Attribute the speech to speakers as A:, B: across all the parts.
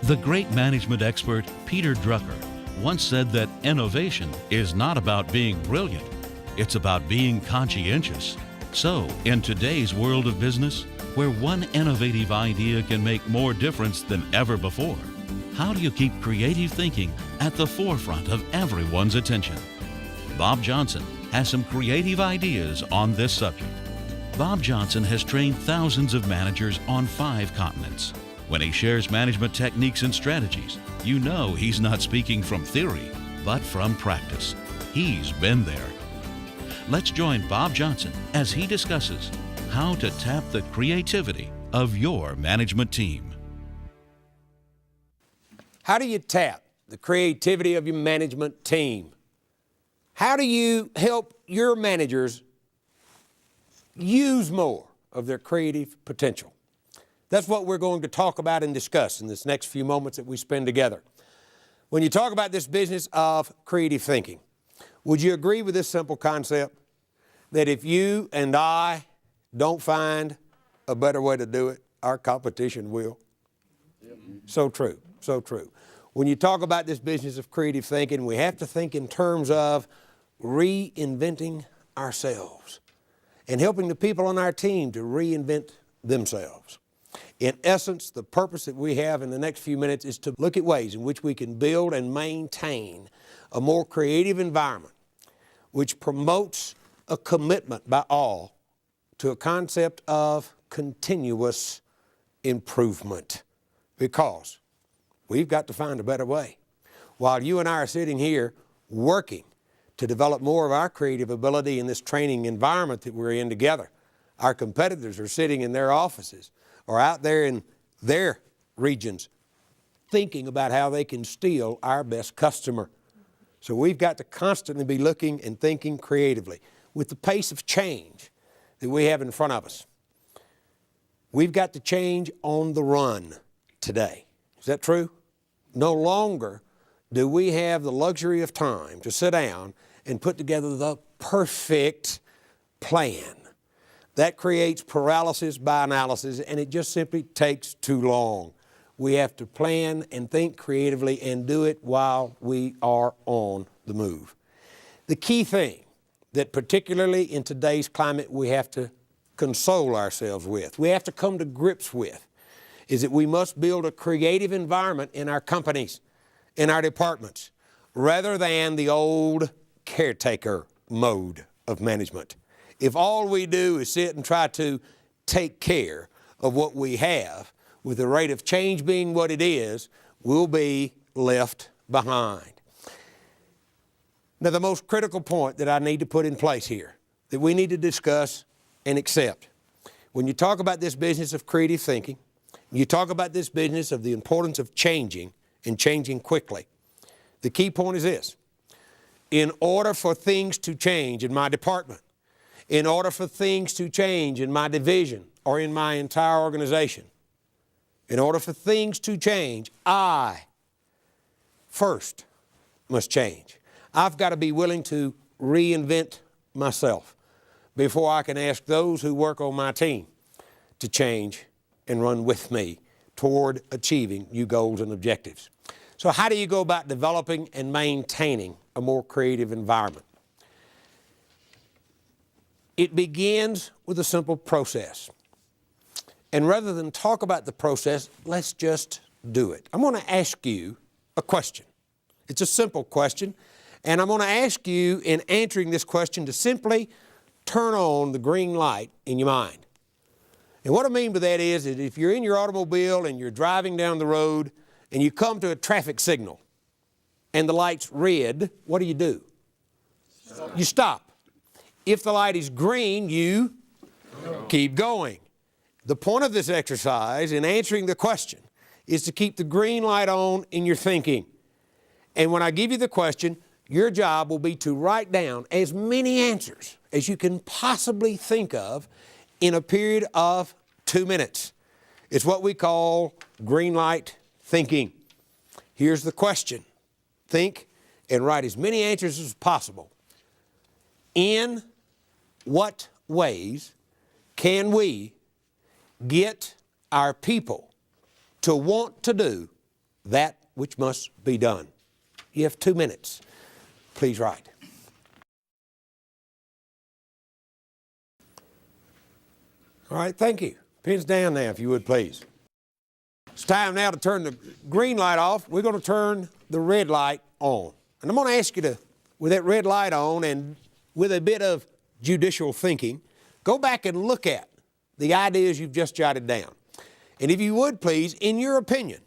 A: The great management expert Peter Drucker once said that innovation is not about being brilliant, it's about being conscientious. So, in today's world of business, where one innovative idea can make more difference than ever before, how do you keep creative thinking at the forefront of everyone's attention? Bob Johnson has some creative ideas on this subject. Bob Johnson has trained thousands of managers on 5 continents. When he shares management techniques and strategies, you know he's not speaking from theory, but from practice. He's been there. Let's join Bob Johnson as he discusses how to tap the creativity of your management team.
B: How do you tap the creativity of your management team? How do you help your managers use more of their creative potential? That's what we're going to talk about and discuss in this next few moments that we spend together. When you talk about this business of creative thinking, would you agree with this simple concept that if you and I don't find a better way to do it, our competition will? So true, so true. When you talk about this business of creative thinking, we have to think in terms of reinventing ourselves and helping the people on our team to reinvent themselves. In essence, the purpose that we have in the next few minutes is to look at ways in which we can build and maintain a more creative environment which promotes a commitment by all to a concept of continuous improvement, because we've got to find a better way. While you and I are sitting here working to develop more of our creative ability in this training environment that we're in together, our competitors are sitting in their offices or out there in their regions thinking about how they can steal our best customer. So we've got to constantly be looking and thinking creatively. With the pace of change that we have in front of us, we've got to change on the run today. Is that true? No longer do we have the luxury of time to sit down and put together the perfect plan. That creates paralysis by analysis, and it just simply takes too long. We have to plan and think creatively and do it while we are on the move. The key thing that particularly in today's climate we have to console ourselves with, we have to come to grips with, is that we must build a creative environment in our companies, in our departments, rather than the old caretaker mode of management. If all we do is sit and try to take care of what we have, with the rate of change being what it is, we'll be left behind. Now, the most critical point that I need to put in place here, that we need to discuss and accept, when you talk about this business of creative thinking, you talk about this business of the importance of changing and changing quickly, the key point is this: in order for things to change in my department, in order for things to change in my division or in my entire organization, in order for things to change, I first must change. I've got to be willing to reinvent myself before I can ask those who work on my team to change and run with me toward achieving new goals and objectives. So how do you go about developing and maintaining a more creative environment? It begins with a simple process. And rather than talk about the process, let's just do it. I'm going to ask you a question. It's a simple question, and I'm going to ask you in answering this question to simply turn on the green light in your mind. And what I mean by that is that if you're in your automobile and you're driving down the road and you come to a traffic signal and the light's red, what do? You stop. If the light is green, you keep going. The point of this exercise in answering the question is to keep the green light on in your thinking. And when I give you the question, your job will be to write down as many answers as you can possibly think of in a period of 2 minutes. It's what we call green light thinking. Here's the question. Think and write as many answers as possible. In what ways can we get our people to want to do that which must be done. You have 2 minutes. Please write. All right, thank you. Pens down now, if you would, please. It's time now to turn the green light off. We're going to turn the red light on. And I'm going to ask you to, with that red light on and with a bit of judicial thinking, go back and look at the ideas you've just jotted down. And if you would, please, in your opinion,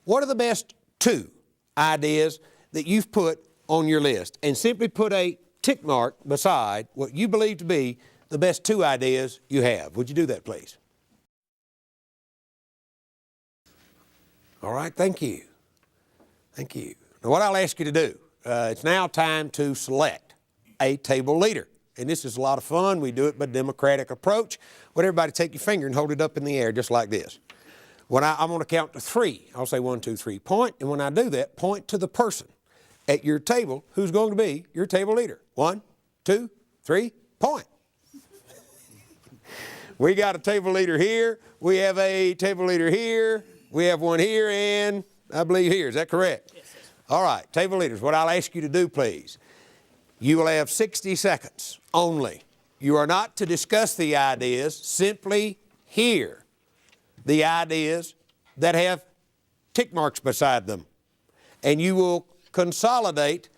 B: what are the best 2 ideas that you've put on your list? And simply put a tick mark beside what you believe to be the best 2 ideas you have. Would you do that, please? All right, thank you. Thank you. Now, what I'll ask you to do, it's now time to select a table leader. And this is a lot of fun. We do it by democratic approach. Would everybody take your finger and hold it up in the air just like this? When I'm going to count to 3. I'll say 1, 2, 3, point. And when I do that, point to the person at your table who's going to be your table leader. 1, 2, 3, point. We got a table leader here. We have a table leader here. We have one here and I believe here. Is that correct? Yes, sir. All right, table leaders, what I'll ask you to do, please, you will have 60 seconds only. You are not to discuss the ideas, simply hear the ideas that have tick marks beside them. And you will consolidate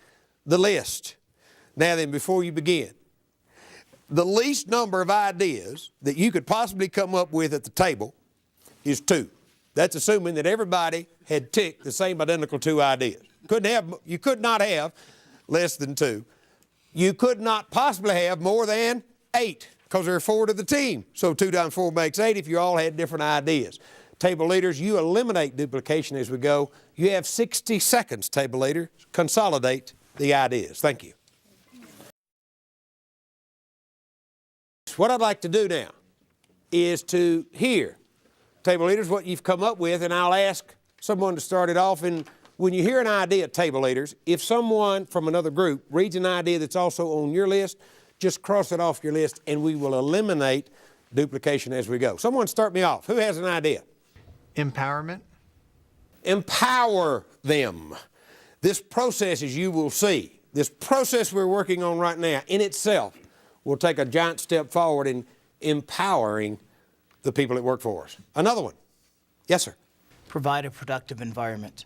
B: the list. Now then, before you begin, the least number of ideas that you could possibly come up with at the table is 2. That's assuming that everybody had ticked the same identical 2 ideas. You could not have less than 2. You could not possibly have more than 8 because there are 4 to the team. So 2 times 4 makes 8 if you all had different ideas. Table leaders, you eliminate duplication as we go. You have 60 seconds, table leader. Consolidate the ideas. Thank you. What I'd like to do now is to hear, table leaders, what you've come up with, and I'll ask someone to start it off. And when you hear an idea, table leaders, if someone from another group reads an idea that's also on your list, just cross it off your list and we will eliminate duplication as we go. Someone start me off. Who has an idea?
C: Empowerment.
B: Empower them. This process, as you will see, this process we're working on right now in itself will take a giant step forward in empowering the people that work for us. Another one. Yes, sir.
D: Provide a productive environment.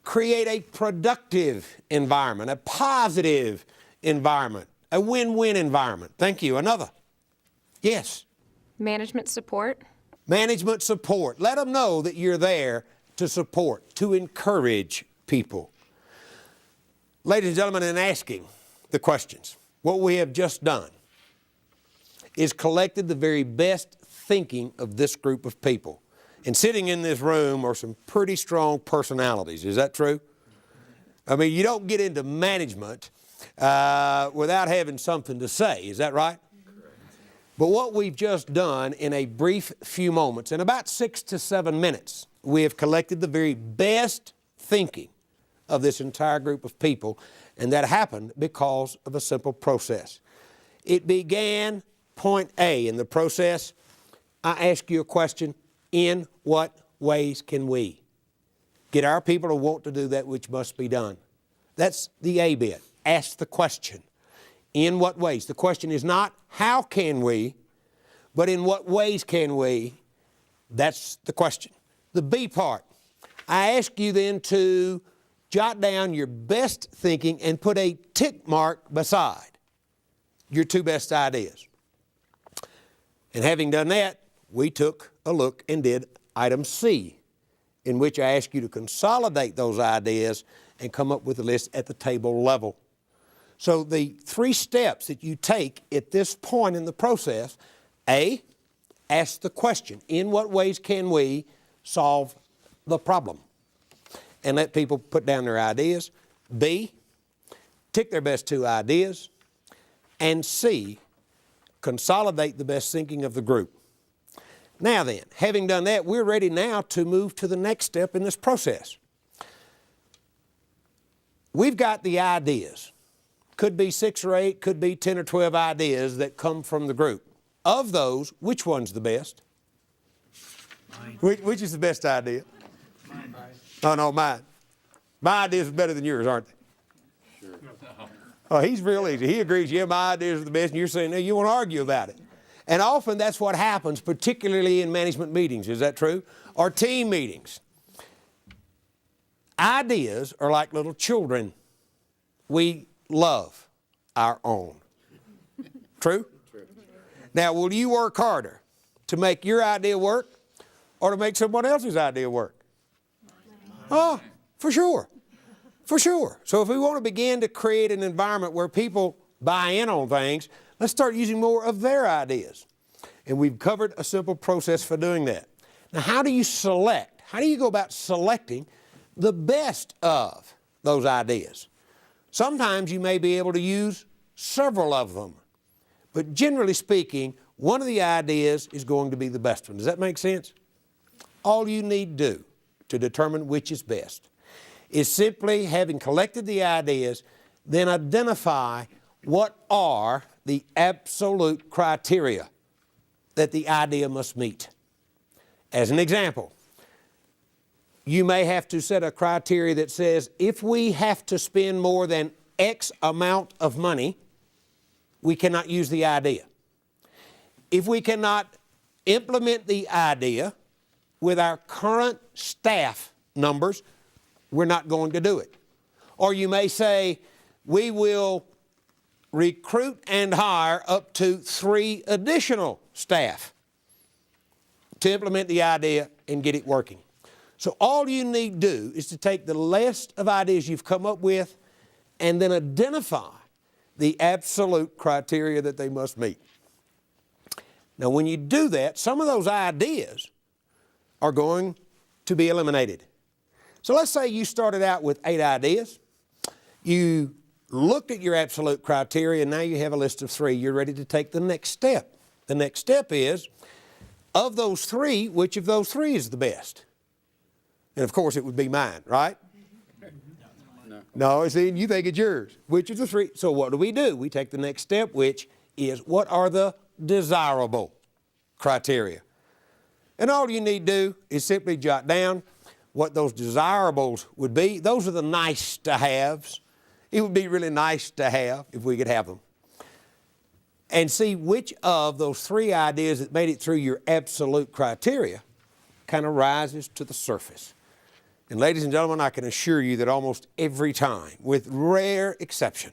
B: Create a productive environment, a positive environment, a win-win environment. Thank you. Another. Yes.
E: Management support.
B: Management support. Let them know that you're there to support, to encourage people. Ladies and gentlemen, in asking the questions, what we have just done is collected the very best thinking of this group of people. And sitting in this room are some pretty strong personalities. Is that true? I mean, you don't get into management without having something to say. Is that right? But what we've just done in a brief few moments, in about 6 to 7 minutes, we have collected the very best thinking of this entire group of people, and that happened because of a simple process. It began, point A in the process. I ask you a question, in what ways can we get our people to want to do that which must be done? That's the A bit. Ask the question. In what ways? The question is not how can we, but in what ways can we? That's the question. The B part, I ask you then to jot down your best thinking and put a tick mark beside your 2 best ideas. And having done that, we took a look and did item C, in which I ask you to consolidate those ideas and come up with a list at the table level. So the 3 steps that you take at this point in the process, A, ask the question, in what ways can we solve the problem? And let people put down their ideas. B, tick their best 2 ideas. And C, consolidate the best thinking of the group. Now then, having done that, we're ready now to move to the next step in this process. We've got the ideas. Could be 6 or 8, could be 10 or 12 ideas that come from the group. Of those, which one's the best? Which is the best idea?
D: Mine.
B: Oh, no, mine. My ideas are better than yours, aren't they? Sure. Oh, he's real easy. He agrees, yeah, my ideas are the best, and you're saying, no, you want to argue about it. And often that's what happens, particularly in management meetings. Is that true? Or team meetings. Ideas are like little children. We love our own. True? True. Now, will you work harder to make your idea work or to make someone else's idea work? Oh, for sure. For sure. So if we want to begin to create an environment where people buy in on things, let's start using more of their ideas. And we've covered a simple process for doing that. Now, how do you select? How do you go about selecting the best of those ideas? Sometimes you may be able to use several of them. But generally speaking, one of the ideas is going to be the best one. Does that make sense? All you need to do to determine which is best is simply, having collected the ideas, then identify what are the absolute criteria that the idea must meet. As an example, you may have to set a criteria that says if we have to spend more than X amount of money, we cannot use the idea. If we cannot implement the idea with our current staff numbers, we're not going to do it. Or you may say, we will recruit and hire up to 3 additional staff to implement the idea and get it working. So all you need to do is to take the list of ideas you've come up with and then identify the absolute criteria that they must meet. Now, when you do that, some of those ideas are going to be eliminated. So let's say you started out with 8 ideas. You looked at your absolute criteria, and now you have a list of 3. You're ready to take the next step. The next step is, of those 3, which of those 3 is the best? And of course, it would be mine, right? No, see, you think it's yours. Which of the 3? So what do? We take the next step, which is, what are the desirable criteria? And all you need to do is simply jot down what those desirables would be. Those are the nice to haves. It would be really nice to have if we could have them. And see which of those 3 ideas that made it through your absolute criteria kind of rises to the surface. And ladies and gentlemen, I can assure you that almost every time, with rare exception,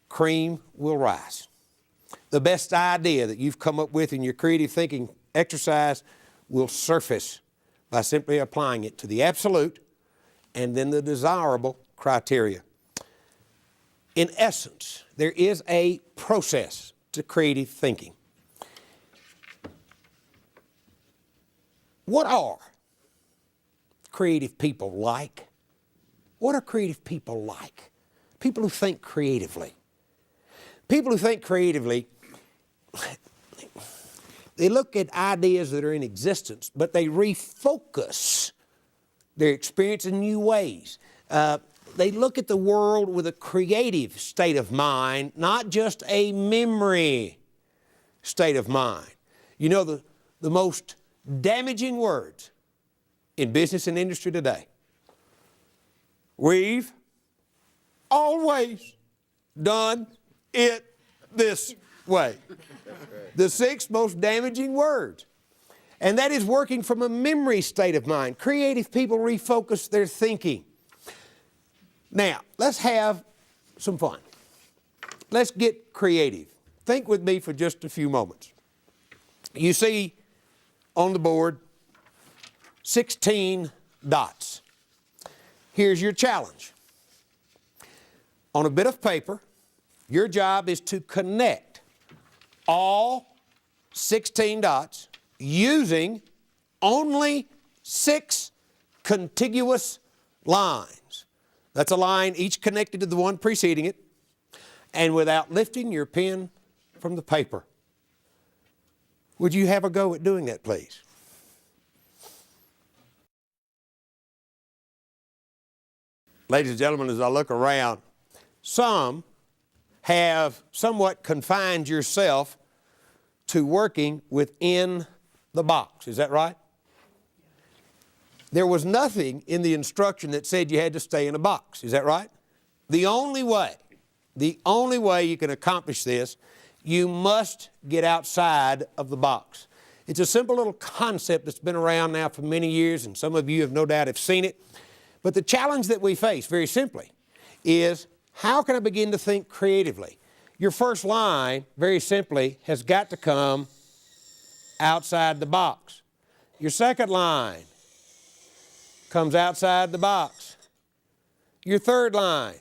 B: cream will rise. The best idea that you've come up with in your creative thinking exercise will surface by simply applying it to the absolute and then the desirable criteria. In essence, there is a process to creative thinking. What are creative people like? What are creative people like? People who think creatively. People who think creatively, they look at ideas that are in existence, but they refocus their experience in new ways. They look at the world with a creative state of mind, not just a memory state of mind. You know, the most damaging words in business and industry today: we've always done it this way. The 6 most damaging words. And that is working from a memory state of mind. Creative people refocus their thinking. Now, let's have some fun. Let's get creative. Think with me for just a few moments. You see on the board 16 dots. Here's your challenge. On a bit of paper, your job is to connect all 16 dots using only 6 contiguous lines. That's a line each connected to the one preceding it, and without lifting your pen from the paper. Would you have a go at doing that, please? Ladies and gentlemen, as I look around, some have somewhat confined yourself to working within the box. Is that right? There was nothing in the instruction that said you had to stay in a box. Is that right? The only way you can accomplish this, you must get outside of the box. It's a simple little concept that's been around now for many years, and some of you have no doubt have seen it. But the challenge that we face, very simply, is how can I begin to think creatively? Your first line, very simply, has got to come outside the box. Your second line comes outside the box. Your third line.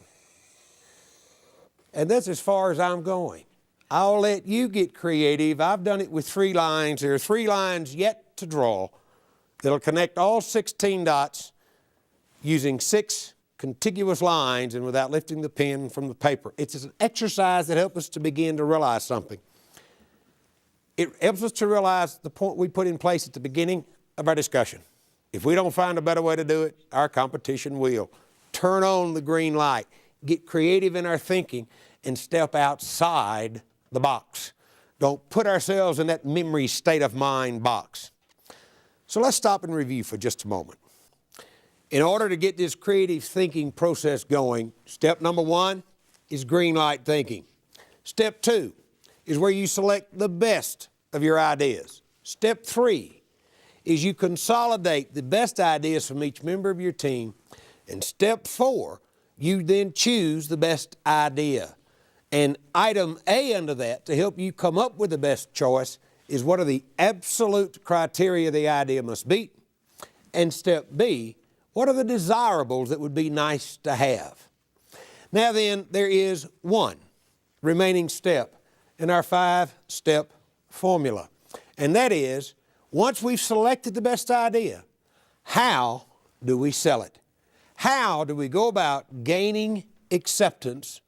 B: And that's as far as I'm going. I'll let you get creative. I've done it with 3 lines. There are 3 lines yet to draw that'll connect all 16 dots using 6 contiguous lines and without lifting the pen from the paper. It's an exercise that helps us to begin to realize something. It helps us to realize the point we put in place at the beginning of our discussion. If we don't find a better way to do it, our competition will. Turn on the green light, get creative in our thinking, and step outside the box. Don't put ourselves in that memory state of mind box. So let's stop and review for just a moment. In order to get this creative thinking process going, step number 1 is green light thinking. Step 2 is where you select the best of your ideas. Step 3 is you consolidate the best ideas from each member of your team. And step 4, you then choose the best idea. And item A under that, to help you come up with the best choice, is what are the absolute criteria the idea must meet. And step B, what are the desirables that would be nice to have? Now then, there is one remaining step in our 5-step formula. And that is, once we've selected the best idea, how do we sell it? How do we go about gaining acceptance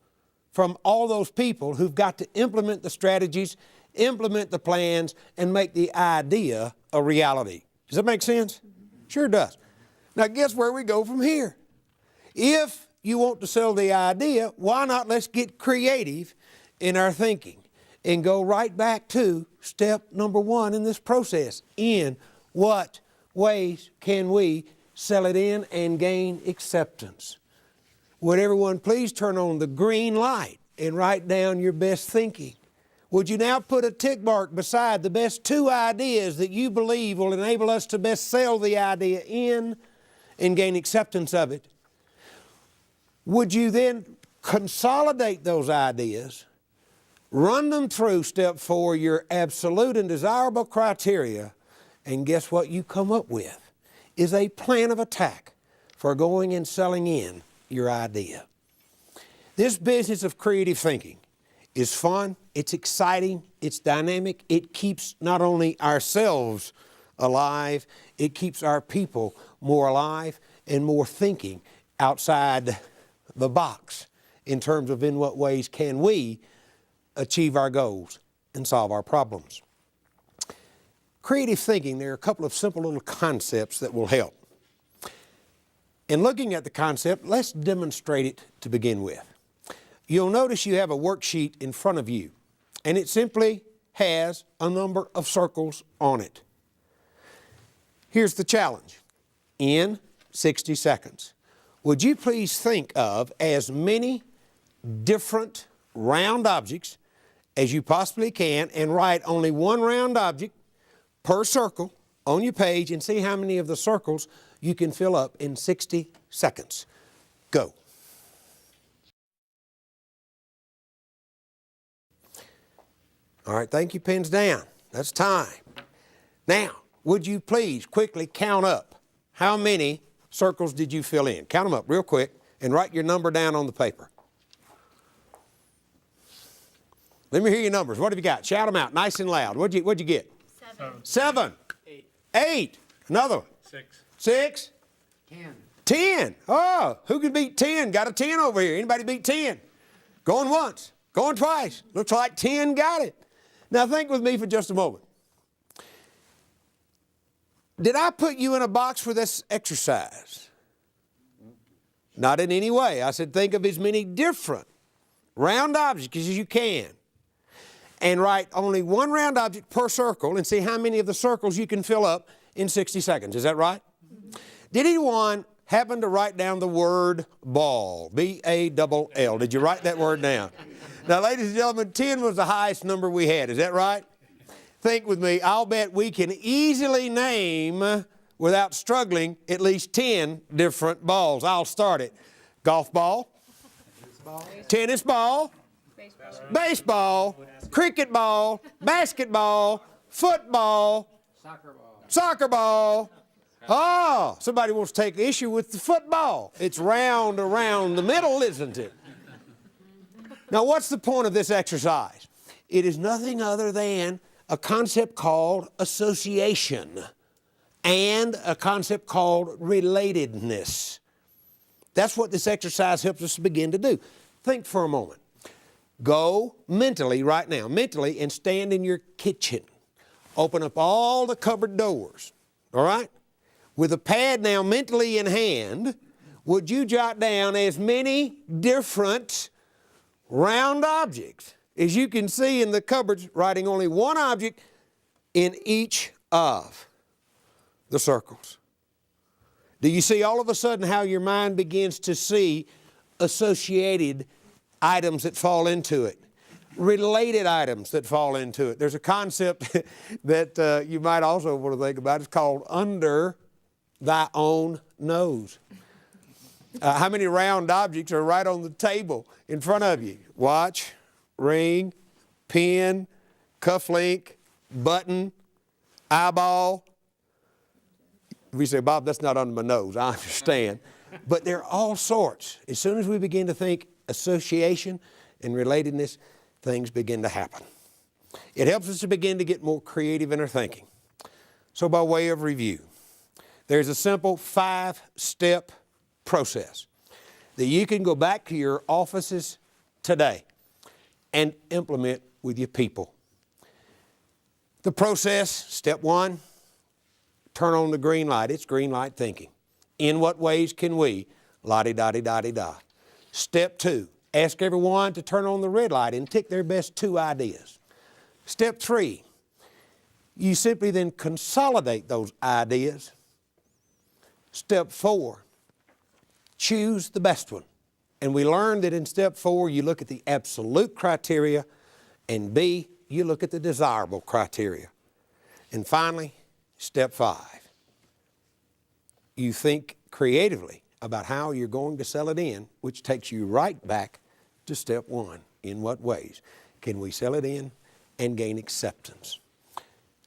B: from all those people who've got to implement the strategies, implement the plans, and make the idea a reality? Does that make sense? Sure does. Now guess where we go from here? If you want to sell the idea, why not let's get creative in our thinking and go right back to step number 1 in this process. In what ways can we sell it in and gain acceptance? Would everyone please turn on the green light and write down your best thinking? Would you now put a tick mark beside the best 2 ideas that you believe will enable us to best sell the idea in and gain acceptance of it? Would you then consolidate those ideas, run them through step 4, your absolute and desirable criteria, and guess what you come up with is a plan of attack for going and selling in your idea. This business of creative thinking is fun, it's exciting, it's dynamic. It keeps not only ourselves alive, it keeps our people more alive and more thinking outside the box in terms of in what ways can we achieve our goals and solve our problems. Creative thinking, there are a couple of simple little concepts that will help. In looking at the concept, let's demonstrate it to begin with. You'll notice you have a worksheet in front of you, and it simply has a number of circles on it. Here's the challenge. In 60 seconds, would you please think of as many different round objects as you possibly can and write only one round object per circle on your page and see how many of the circles you can fill up in 60 seconds. Go. All right, thank you, pens down. That's time. Now, would you please quickly count up how many circles did you fill in? Count them up real quick and write your number down on the paper. Let me hear your numbers. What have you got? Shout them out nice and loud. What'd you get? 7. 8. Another one. 6. 10. Oh, who can beat 10? Got a 10 over here. Anybody beat 10? Going once. Going twice. Looks like 10 got it. Now think with me for just a moment. Did I put you in a box for this exercise? Not in any way. I said think of as many different round objects as you can. And write only one round object per circle and see how many of the circles you can fill up in 60 seconds. Is that right? Did anyone happen to write down the word ball? B-A-double-L. Did you write that word down? Now, ladies and gentlemen, 10 was the highest number we had. Is that right? Think with me. I'll bet we can easily name, without struggling, at least 10 different balls. I'll start it. Golf ball, tennis ball, baseball, cricket ball, basketball, football, soccer ball. Oh, somebody wants to take issue with the football. It's round around the middle, isn't it? Now, what's the point of this exercise? It is nothing other than a concept called association and a concept called relatedness. That's what this exercise helps us to begin to do. Think for a moment. Go mentally right now, mentally, and stand in your kitchen. Open up all the cupboard doors, all right? With a pad now mentally in hand, would you jot down as many different round objects as you can see in the cupboards, writing only one object in each of the circles? Do you see all of a sudden how your mind begins to see associated items that fall into it, related items that fall into it? There's a concept that you might also want to think about. It's called under thy own nose. How many round objects are right on the table in front of you? Watch, ring, pen, cufflink, button, eyeball. We say, Bob, that's not under my nose. I understand. But there are all sorts. As soon as we begin to think association and relatedness, things begin to happen. It helps us to begin to get more creative in our thinking. So by way of review, there's a simple 5-step process that you can go back to your offices today and implement with your people. The process, step 1, turn on the green light. It's green light thinking. In what ways can we? La-di-da-di-da-di-da. Step 2, ask everyone to turn on the red light and tick their best 2 ideas. Step 3, you simply then consolidate those ideas. Step 4, choose the best one. And we learned that in step 4, you look at the absolute criteria, and B, you look at the desirable criteria. And finally, step 5, you think creatively about how you're going to sell it in, which takes you right back to step 1. In what ways can we sell it in and gain acceptance?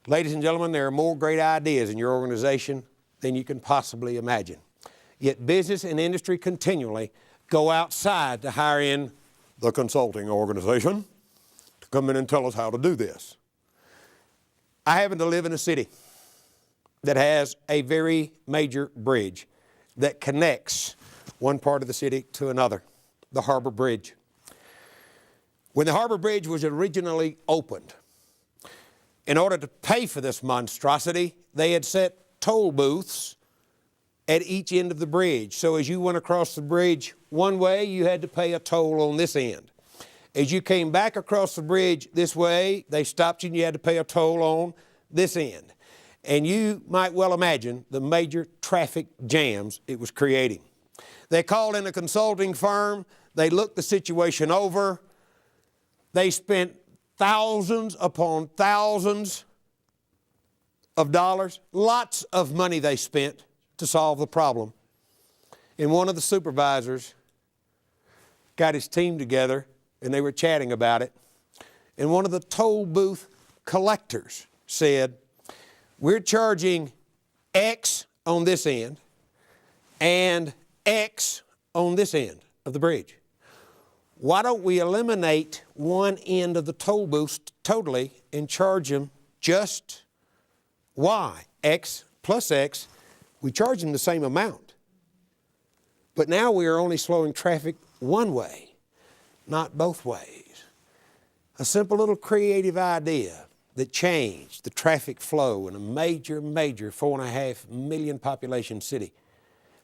B: Ladies and gentlemen, there are more great ideas in your organization than you can possibly imagine. Yet business and industry continually go outside to hire in the consulting organization to come in and tell us how to do this. I happen to live in a city that has a very major bridge that connects one part of the city to another, the Harbor Bridge. When the Harbor Bridge was originally opened, in order to pay for this monstrosity, they had set toll booths at each end of the bridge. So as you went across the bridge one way, you had to pay a toll on this end. As you came back across the bridge this way, they stopped you and you had to pay a toll on this end. And you might well imagine the major traffic jams it was creating. They called in a consulting firm. They looked the situation over. They spent thousands upon thousands of dollars. Lots of money they spent to solve the problem. And one of the supervisors got his team together and they were chatting about it. And one of the toll booth collectors said, we're charging X on this end and X on this end of the bridge. Why don't we eliminate one end of the toll booth totally and charge them just Y, X plus X? We charge them the same amount. But now we are only slowing traffic one way, not both ways. A simple little creative idea that changed the traffic flow in a major 4.5 million population city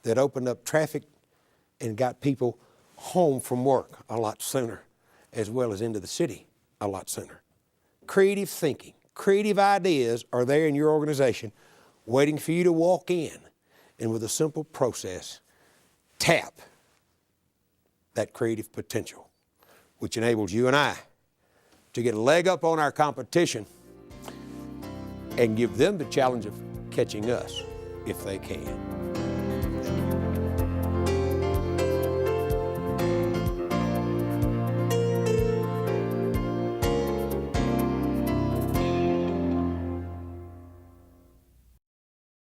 B: that opened up traffic and got people home from work a lot sooner, as well as into the city a lot sooner. Creative thinking, creative ideas are there in your organization waiting for you to walk in and with a simple process, tap that creative potential, which enables you and I to get a leg up on our competition and give them the challenge of catching us if they can.